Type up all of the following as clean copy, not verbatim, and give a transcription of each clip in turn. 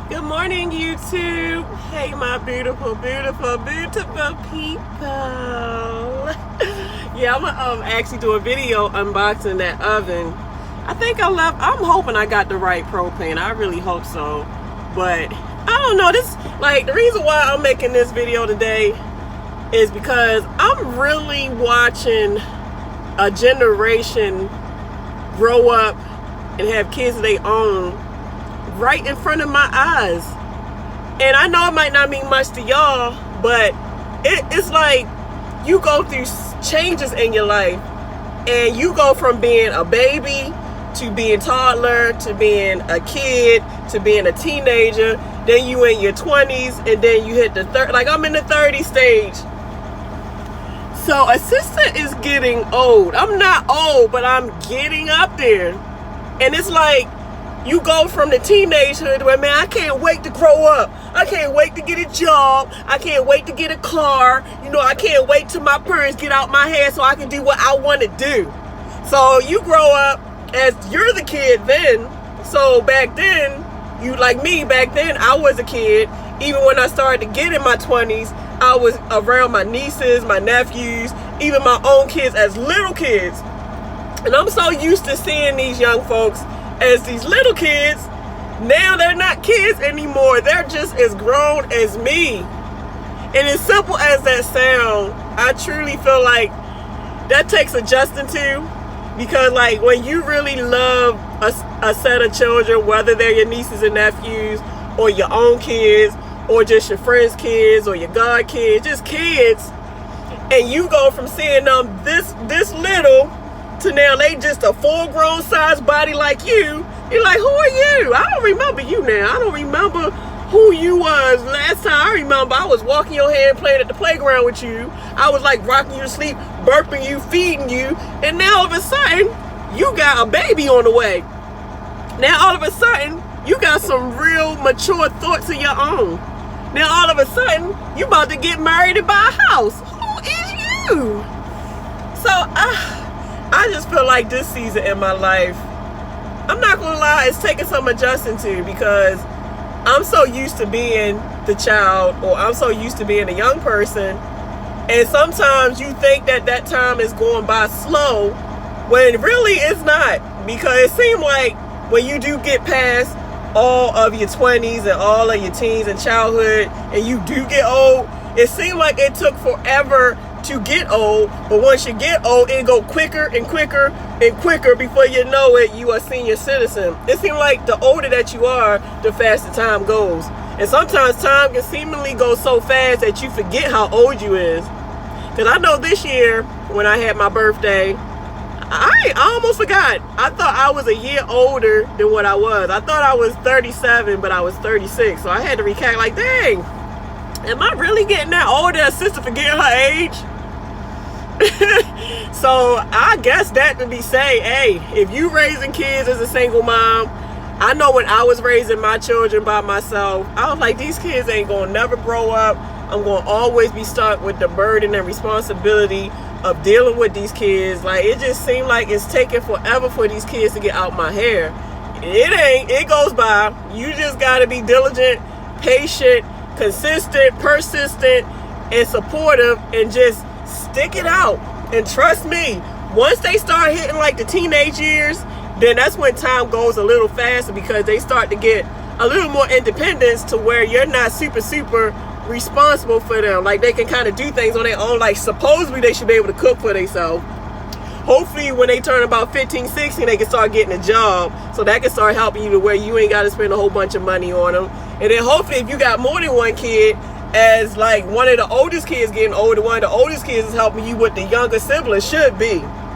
Good morning, YouTube. Hey, my beautiful, beautiful, beautiful people. Yeah, I'm gonna actually do a video unboxing that oven. I'm hoping I got the right propane. I really hope so. But I don't know. The reason why I'm making this video today is because I'm really watching a generation grow up and have kids of their own right in front of my eyes. And I know it might not mean much to y'all, but it's like you go through changes in your life, and you go from being a baby to being toddler to being a kid to being a teenager, then you in your 20s, and then you hit the I'm in the 30 stage. So assistant is getting old. I'm not old, but I'm getting up there. And it's like you go from the teenagehood where, man, I can't wait to grow up. I can't wait to get a job. I can't wait to get a car. I can't wait till my parents get out my head so I can do what I want to do. So you grow up as you're the kid then. So back then, you like me, back then I was a kid. Even when I started to get in my 20s, I was around my nieces, my nephews, even my own kids as little kids. And I'm so used to seeing these young folks as these little kids. Now they're not kids anymore. They're just as grown as me. And as simple as that sound, I truly feel like that takes adjusting to. Because when you really love a set of children, whether they're your nieces and nephews or your own kids or just your friends' kids or your god kids, just kids, and you go from seeing them this little to now they just a full-grown size body like you. You're like, who are you? I don't remember you now. I don't remember who you was last time. I remember I was walking your hand playing at the playground with you. I was rocking you to sleep, burping you, feeding you, and now all of a sudden you got a baby on the way. Now all of a sudden you got some real mature thoughts of your own. Now all of a sudden you about to get married and buy a house. Who is you? So I just feel like this season in my life, I'm not gonna lie, it's taking some adjusting to, because I'm so used to being the child, or I'm so used to being a young person, and sometimes you think that time is going by slow when really it's not, because it seems like when you do get past all of your 20s and all of your teens and childhood and you do get old, it seems like it took forever to get old, but once you get old, it go quicker and quicker and quicker. Before you know it, you are a senior citizen. It seems like the older that you are, the faster time goes. And sometimes time can seemingly go so fast that you forget how old you is. Because I know this year, when I had my birthday, I almost forgot. I thought I was a year older than what I was. I thought I was 37, but I was 36. So I had to recalculate, like, dang, am I really getting that old that sister forgetting her age? So I guess that to be say, hey, if you raising kids as a single mom, I know when I was raising my children by myself, I was like, these kids ain't gonna never grow up. I'm gonna always be stuck with the burden and responsibility of dealing with these kids. It just seemed like it's taking forever for these kids to get out my hair. It ain't. It goes by. You just gotta be diligent, patient, consistent, persistent, and supportive, and just stick it out. And trust me, once they start hitting the teenage years, then that's when time goes a little faster, because they start to get a little more independence to where you're not super responsible for them. They can kind of do things on their own. Supposedly they should be able to cook for themselves. Hopefully when they turn about 15, 16, they can start getting a job, so that can start helping you to where you ain't got to spend a whole bunch of money on them. And then hopefully if you got more than one kid, as one of the oldest kids getting older, one of the oldest kids is helping you with the younger siblings. Should be.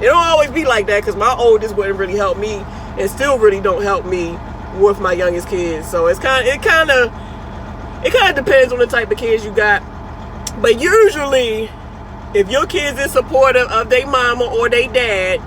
It don't always be like that, because my oldest wouldn't really help me, and still really don't help me with my youngest kids. So it kind of depends on the type of kids you got. But usually, if your kids is supportive of their mama or their dad,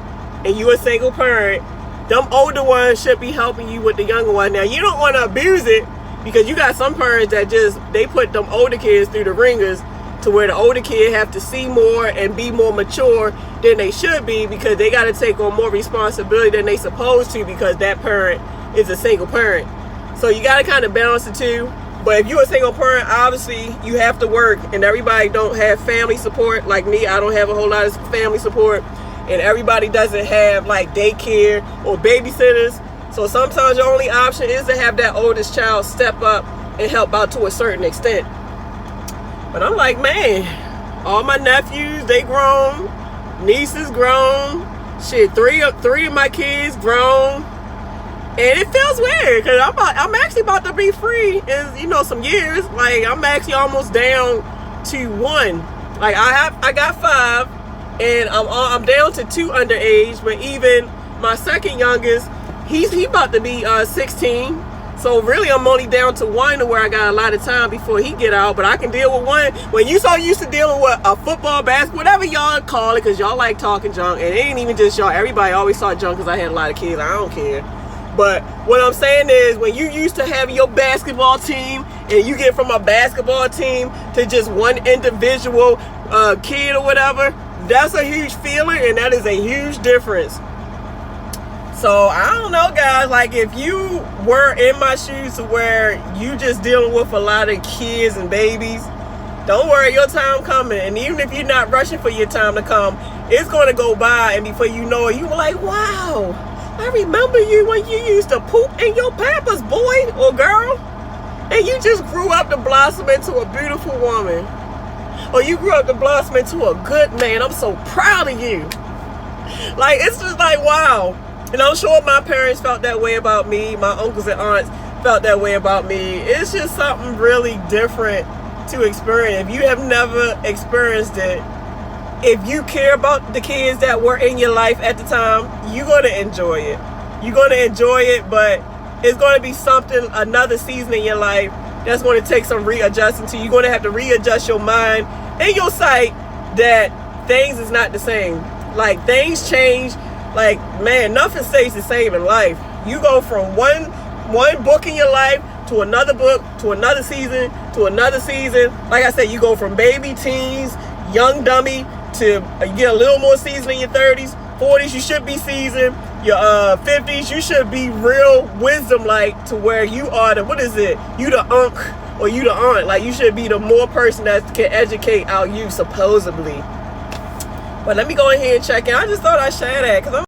and you a single parent, them older ones should be helping you with the younger one. Now, you don't want to abuse it, because you got some parents that they put them older kids through the ringers, to where the older kid have to see more and be more mature than they should be, because they got to take on more responsibility than they supposed to, because that parent is a single parent. So you got to kind of balance the two. But if you're a single parent, obviously you have to work, and everybody don't have family support. Like me, I don't have a whole lot of family support, and everybody doesn't have like daycare or babysitters. So sometimes your only option is to have that oldest child step up and help out to a certain extent. But I'm like, man, all my nephews, they grown, nieces grown, shit, three of my kids grown. And it feels weird because I'm actually about to be free in some years. Like I'm actually almost down to one. Like I got 5, and I'm down to 2 underage. But even my second youngest, he about to be 16. So really, I'm only down to 1 to where I got a lot of time before he get out. But I can deal with 1. When you so used to dealing with a football, basketball, whatever y'all call it, because y'all like talking junk, and it ain't even just y'all. Everybody always talk junk because I had a lot of kids. I don't care. But what I'm saying is, when you used to have your basketball team, and you get from a basketball team to just one individual kid or whatever, that's a huge feeling, and that is a huge difference. So I don't know, guys, like if you were in my shoes to where you just dealing with a lot of kids and babies, don't worry, your time coming. And even if you're not rushing for your time to come, it's going to go by, and before you know it, you were like, wow, I remember you when you used to poop in your Pampers, boy or girl, and you just grew up to blossom into a beautiful woman, or you grew up to blossom into a good man. I'm so proud of you. Like, it's just like, wow. And I'm sure my parents felt that way about me. My uncles and aunts felt that way about me. It's just something really different to experience. If you have never experienced it, if you care about the kids that were in your life at the time, you're going to enjoy it. You're going to enjoy it, but it's going to be something, another season in your life that's going to take some readjusting to. You're going to have to readjust your mind and your sight that things is not the same. Like, things change. Like, man, nothing stays the same in life. You go from one book in your life to another book, to another season, to another season. Like I said, you go from baby, teens, young dummy, to you get a little more seasoned in your 30s, 40s, you should be seasoned. Your 50s, you should be real wisdom, like, to where you are the, what is it? You the unc or you the aunt. Like, you should be the more person that can educate our youth, supposedly. But let me go in here and check in. I just thought I'd share that because I'm